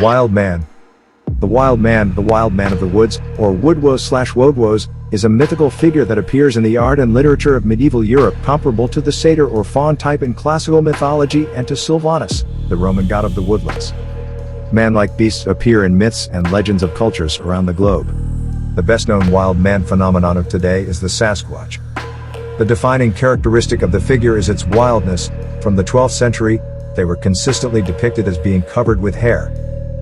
Wild man. The wild man of the woods, or woodwose/wodwose, is a mythical figure that appears in the art and literature of medieval Europe, comparable to the satyr or faun type in classical mythology and to Sylvanus, the Roman god of the woodlands. Man-like beasts appear in myths and legends of cultures around the globe. The best-known wild man phenomenon of today is the Sasquatch. The defining characteristic of the figure is its wildness. From the 12th century, they were consistently depicted as being covered with hair.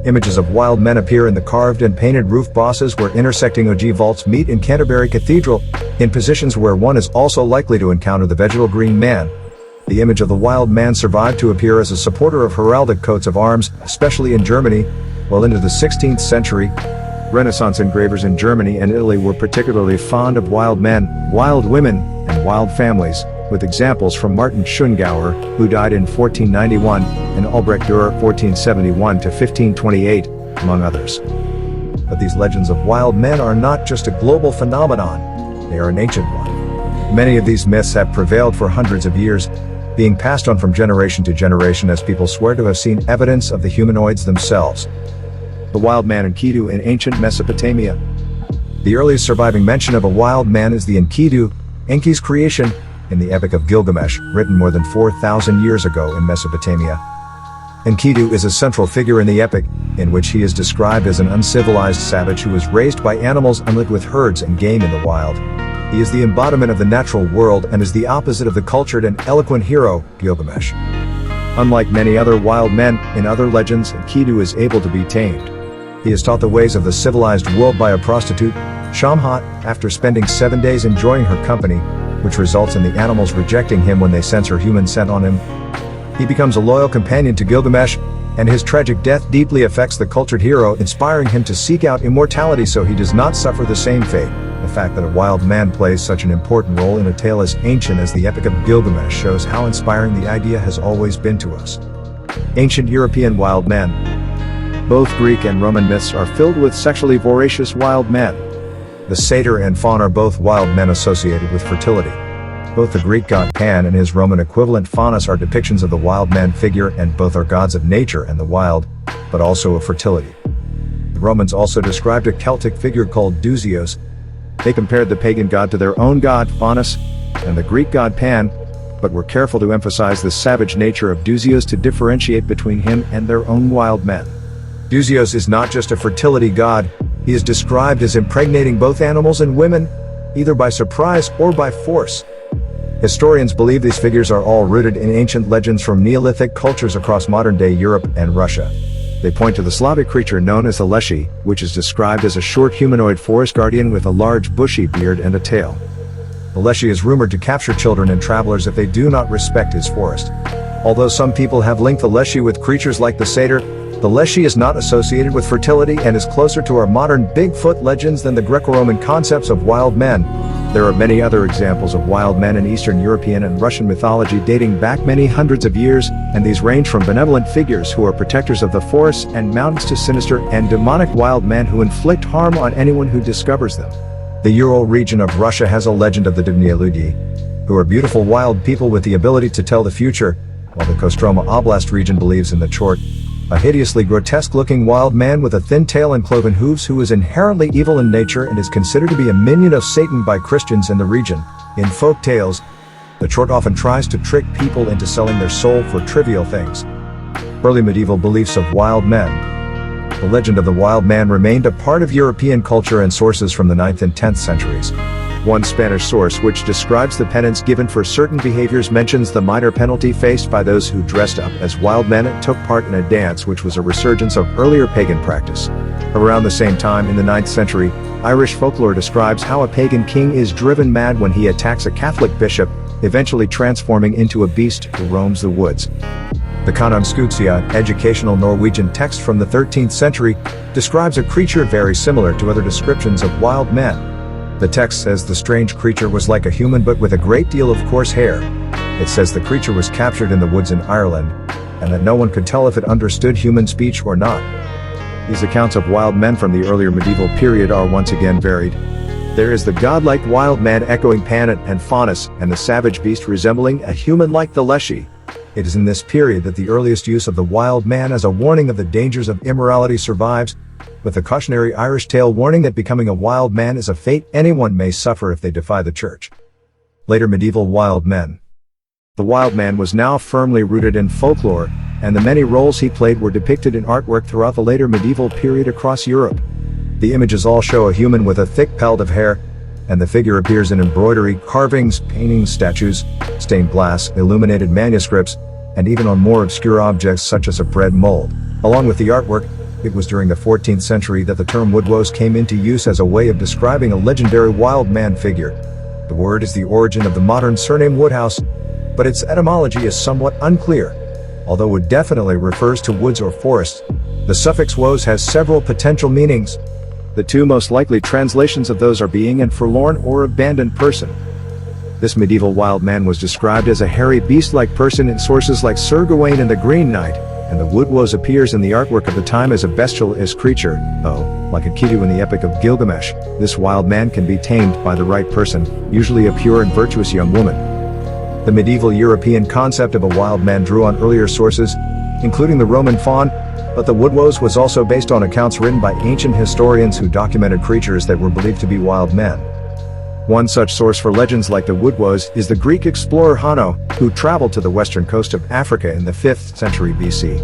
Images of wild men appear in the carved and painted roof bosses where intersecting ogive vaults meet in Canterbury Cathedral, in positions where one is also likely to encounter the vegetal green man. The image of the wild man survived to appear as a supporter of heraldic coats of arms, especially in Germany, well into the 16th century. Renaissance engravers in Germany and Italy were particularly fond of wild men, wild women, and wild families, with examples from Martin Schongauer, who died in 1491, and Albrecht Dürer 1471 to 1528, among others. But these legends of wild men are not just a global phenomenon, they are an ancient one. Many of these myths have prevailed for hundreds of years, being passed on from generation to generation as people swear to have seen evidence of the humanoids themselves. The wild man in Kedu in ancient Mesopotamia. The earliest surviving mention of a wild man is the Enkidu, Enki's creation, in the Epic of Gilgamesh, written more than 4,000 years ago in Mesopotamia. Enkidu is a central figure in the epic, in which he is described as an uncivilized savage who was raised by animals and lived with herds and game in the wild. He is the embodiment of the natural world and is the opposite of the cultured and eloquent hero, Gilgamesh. Unlike many other wild men in other legends, Kedu is able to be tamed. He is taught the ways of the civilized world by a prostitute, Shamhat, after spending 7 days enjoying her company, which results in the animals rejecting him when they sense her human scent on him. He becomes a loyal companion to Gilgamesh, and his tragic death deeply affects the cultured hero, inspiring him to seek out immortality so he does not suffer the same fate. The fact that a wild man plays such an important role in a tale as ancient as the Epic of Gilgamesh shows how inspiring the idea has always been to us. Ancient European wild men. Both Greek and Roman myths are filled with sexually voracious wild men. The satyr and faun are both wild men associated with fertility. Both the Greek god Pan and his Roman equivalent Faunus are depictions of the wild man figure, and both are gods of nature and the wild, but also of fertility. The Romans also described a Celtic figure called Duzios. They compared the pagan god to their own god, Faunus, and the Greek god Pan, but were careful to emphasize the savage nature of Duzios to differentiate between him and their own wild men. Duzios is not just a fertility god, he is described as impregnating both animals and women, either by surprise or by force. Historians believe these figures are all rooted in ancient legends from Neolithic cultures across modern-day Europe and Russia. They point to the Slavic creature known as the Leshy, which is described as a short humanoid forest guardian with a large bushy beard and a tail. The Leshy is rumored to capture children and travelers if they do not respect his forest. Although some people have linked the Leshy with creatures like the satyr, the Leshy is not associated with fertility and is closer to our modern Bigfoot legends than the Greco-Roman concepts of wild men. There are many other examples of wild men in Eastern European and Russian mythology dating back many hundreds of years, and these range from benevolent figures who are protectors of the forests and mountains to sinister and demonic wild men who inflict harm on anyone who discovers them. The Ural region of Russia has a legend of the Divnyi, who are beautiful wild people with the ability to tell the future, while the Kostroma Oblast region believes in the Chort, a hideously grotesque-looking wild man with a thin tail and cloven hooves who is inherently evil in nature and is considered to be a minion of Satan by Christians in the region. In folk tales, the Chort often tries to trick people into selling their soul for trivial things. Early medieval beliefs of wild men. The legend of the wild man remained a part of European culture and sources from the 9th and 10th centuries. One Spanish source which describes the penance given for certain behaviors mentions the minor penalty faced by those who dressed up as wild men and took part in a dance, which was a resurgence of earlier pagan practice. Around the same time in the 9th century, Irish folklore describes how a pagan king is driven mad when he attacks a Catholic bishop, eventually transforming into a beast who roams the woods. The Konungskutia, educational Norwegian text from the 13th century, describes a creature very similar to other descriptions of wild men. The text says the strange creature was like a human but with a great deal of coarse hair. It says the creature was captured in the woods in Ireland, and that no one could tell if it understood human speech or not. These accounts of wild men from the earlier medieval period are once again varied. There is the godlike wild man echoing Pan and Faunus, and the savage beast resembling a human like the Leshy. It is in this period that the earliest use of the wild man as a warning of the dangers of immorality survives, with the cautionary Irish tale warning that becoming a wild man is a fate anyone may suffer if they defy the church. Later medieval wild men. The wild man was now firmly rooted in folklore, and the many roles he played were depicted in artwork throughout the later medieval period across Europe. The images all show a human with a thick pelt of hair, and the figure appears in embroidery, carvings, paintings, statues, stained glass, illuminated manuscripts, and even on more obscure objects such as a bread mold. Along with the artwork, it was during the 14th century that the term woodwose came into use as a way of describing a legendary wild man figure. The word is the origin of the modern surname Woodhouse, but its etymology is somewhat unclear. Although it definitely refers to woods or forests, the suffix wose has several potential meanings. The two most likely translations of those are being and forlorn or abandoned person. This medieval wild man was described as a hairy beast-like person in sources like Sir Gawain and the Green Knight, and the woodwose appears in the artwork of the time as a bestial-ish creature, though, like a Kedu in the Epic of Gilgamesh, this wild man can be tamed by the right person, usually a pure and virtuous young woman. The medieval European concept of a wild man drew on earlier sources, including the Roman faun, but the woodwose was also based on accounts written by ancient historians who documented creatures that were believed to be wild men. One such source for legends like the woodwose is the Greek explorer Hanno, who traveled to the western coast of Africa in the 5th century BC.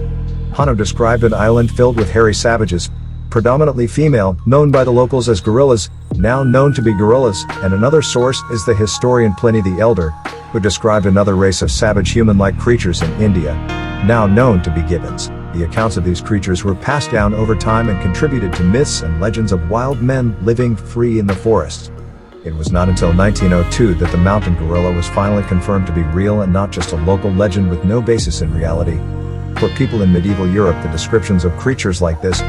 Hanno described an island filled with hairy savages, predominantly female, known by the locals as gorillas, now known to be gorillas, and another source is the historian Pliny the Elder, who described another race of savage human-like creatures in India, now known to be gibbons. The accounts of these creatures were passed down over time and contributed to myths and legends of wild men living free in the forests. It was not until 1902 that the mountain gorilla was finally confirmed to be real and not just a local legend with no basis in reality. For people in medieval Europe, the descriptions of creatures like this,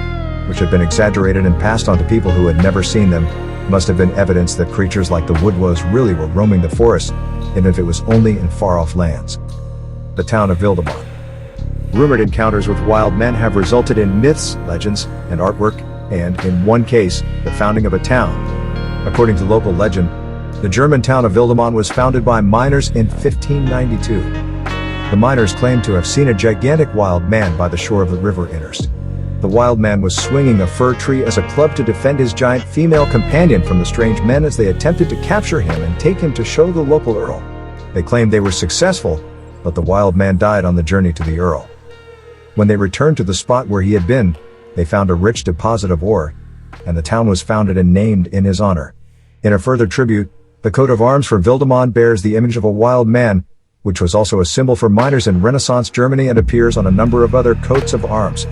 which had been exaggerated and passed on to people who had never seen them, must have been evidence that creatures like the woodwose really were roaming the forest, even if it was only in far-off lands. The Town of Vildemar. Rumored encounters with wild men have resulted in myths, legends, and artwork, and, in one case, the founding of a town. According to local legend, the German town of Vildemond was founded by miners in 1592. The miners claimed to have seen a gigantic wild man by the shore of the river Innerst. The wild man was swinging a fir tree as a club to defend his giant female companion from the strange men as they attempted to capture him and take him to show the local earl. They claimed they were successful, but the wild man died on the journey to the earl. When they returned to the spot where he had been, they found a rich deposit of ore, and the town was founded and named in his honor. In a further tribute, the coat of arms for Vildemond bears the image of a wild man, which was also a symbol for miners in Renaissance Germany and appears on a number of other coats of arms.